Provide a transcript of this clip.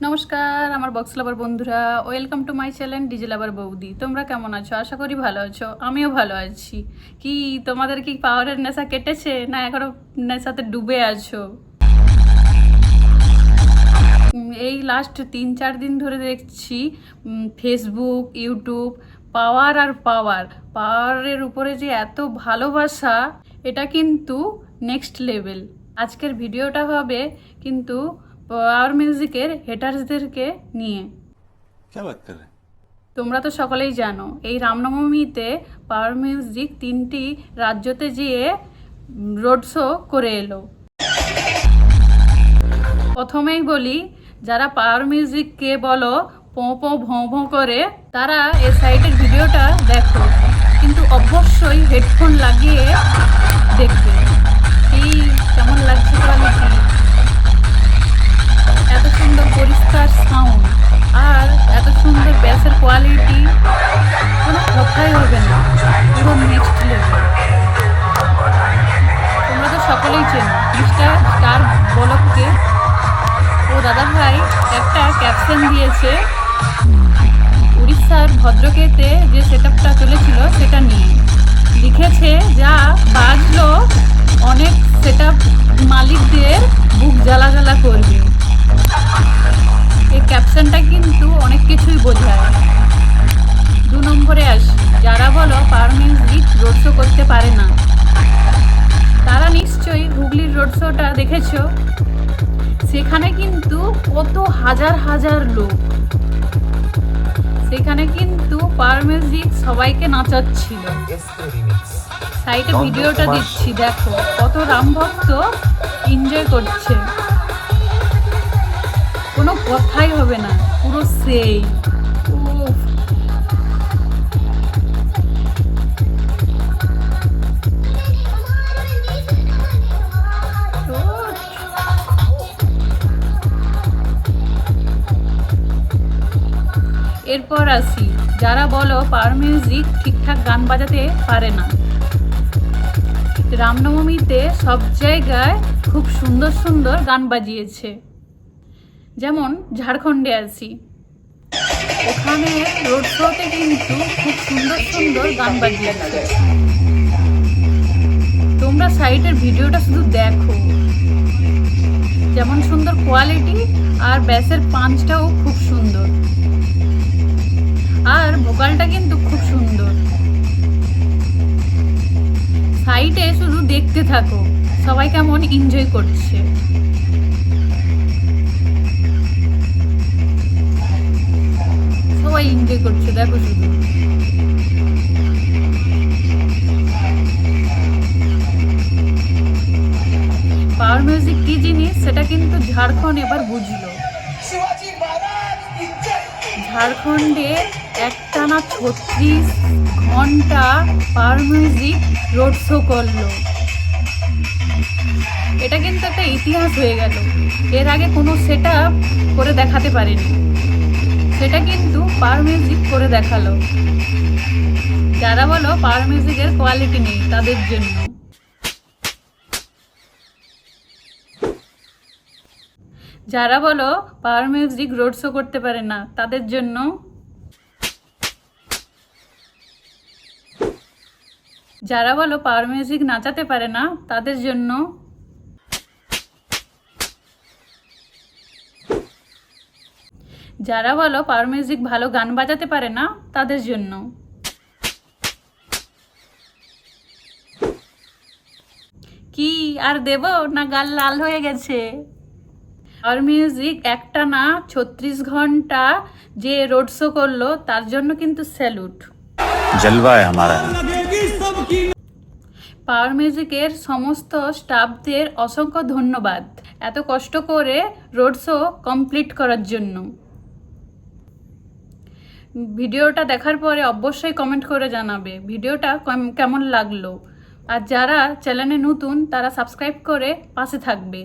নমস্কার আমার box lover বন্ধুরা, welcome to my channel DJ lover বৌদি। তোমরা কেমন আছো? আশা করি ভালো আছো। আমিও ভালো আছি। কি তোমাদের কি পাওয়ারের নেশা কেটেছে, না এখনো নেশাতে ডুবে আছো? এই লাস্ট 3-4 দিন ধরে দেখছি ফেসবুক, ইউটিউব, পাওয়ার আর পাওয়ারের উপরে যে এত ভালোবাসা, এটা কিন্তু নেক্সট লেভেল। আজকের ভিডিওটা হবে কিন্তু পাওয়ার মিউজিকের হেটার্সদেরকে নিয়ে। তোমরা তো সকলেই জানো এই রামনবমীতে পাওয়ার মিউজিক 3টি রাজ্যতে যেয়ে রোড শো করে এলো। প্রথমেই বলি, যারা পাওয়ার মিউজিককে বলো পোঁ পোঁ ভোঁ ভোঁ করে, তারা এই সাইটের ভিডিওটা দেখো, কিন্তু অবশ্যই হেডফোন লাগিয়ে দেখবে। এই কেমন লাগছে কোয়ালিটি, এত সুন্দর পরিষ্কার সাউন্ড আর এত সুন্দর ব্যাসের কোয়ালিটি, কোনো কথাই হবে না, পুরো নেক্সট লেভেল। তোমরা তো সকলেই চেনো মিস্টার স্টার বলককে। ও দাদা ভাই একটা ক্যাপশন দিয়েছে উড়িষ্যার ভদ্রকেতে যে সেটআপটা চলেছিল সেটা নিয়ে। লিখেছে, যা বাজলো অনেক সেটআপ মালিকদের বুক জ্বালা জ্বালা করবে। এই ক্যাপশনটা কিন্তু অনেক কিছুই বোঝায়। 2 নম্বরে আসি, যারা বলো পাওয়ার মিউজিক রোড শো করতে পারে না, তারা নিশ্চয়ই হুগলির রোড শোটা দেখেছো। সেখানে কিন্তু কত হাজার হাজার লোক, সেখানে কিন্তু পাওয়ার মিউজিক সবাইকে নাচাচ্ছিল। সাইটে ভিডিওটা দিচ্ছি, দেখো কত রামভক্ত এনজয় করছে, কোনো কথাই হবে না, পুরো সেই। এরপর আসি, যারা বলো পাওয়ার মিউজিক ঠিকঠাক গান বাজাতে পারে না। রামনবমীতে সব জায়গায় খুব সুন্দর সুন্দর গান বাজিয়েছে। যেমন ঝাড়খণ্ডে আসি, ওখানে রোড শোতে কিন্তু খুব সুন্দর সুন্দর গান বাজিয়েছে। তোমরা সাইটের ভিডিওটা শুধু দেখো, যেমন সুন্দর কোয়ালিটি আর ব্যাসের পাঞ্চটাও খুব সুন্দর, আর ভোকালটা কিন্তু খুব সুন্দর। সাইটে শুধু দেখতে থাকো সবাই কেমন এনজয় করছে। সবাই এনজয় করছে, দেখো শুধু। পাওয়ার মিউজিক কি জিনিস সেটা কিন্তু ঝাড়খণ্ড এবার বুঝলো। ঝাড়খণ্ডে একটানা 36 ঘন্টা পাওয়ার মিউজিক রোড শো করলো। এটা কিন্তু একটা ইতিহাস হয়ে গেল। এর আগে কোনো সেটআপ করে দেখাতে পারেনি, সেটা কিন্তু পাওয়ার মিউজিক করে দেখালো। যারা বলো পাওয়ার মিউজিকের কোয়ালিটি নেই, তাদের জন্য। যারা বলো পাওয়ার মিউজিক রোড শো করতে পারে না, তাদের জন্য। যারা বলো পাওয়ার মিউজিক নাচাতে পারে না, তাদের জন্য। যারা বলো পাওয়ার মিউজিক ভালো গান বাজাতে পারে না, তাদের জন্য। কি আর দেব না, গাল লাল হয়ে গেছে? পাওয়ার মিউজিক একটানা 36 ঘন্টা যে রোড শো করলো, তার জন্য কিন্তু স্যালুট। জলওয়া আমারা। পাওয়ার মিউজিকের সমস্ত স্টাফদের অসংখ্য ধন্যবাদ এত কষ্ট করে রোড শো কমপ্লিট করার জন্য। ভিডিওটা দেখার পরে অবশ্যই কমেন্ট করে জানাবে ভিডিওটা কেমন লাগলো। আর যারা চ্যানেলে নতুন, তারা সাবস্ক্রাইব করে পাশে থাকবে।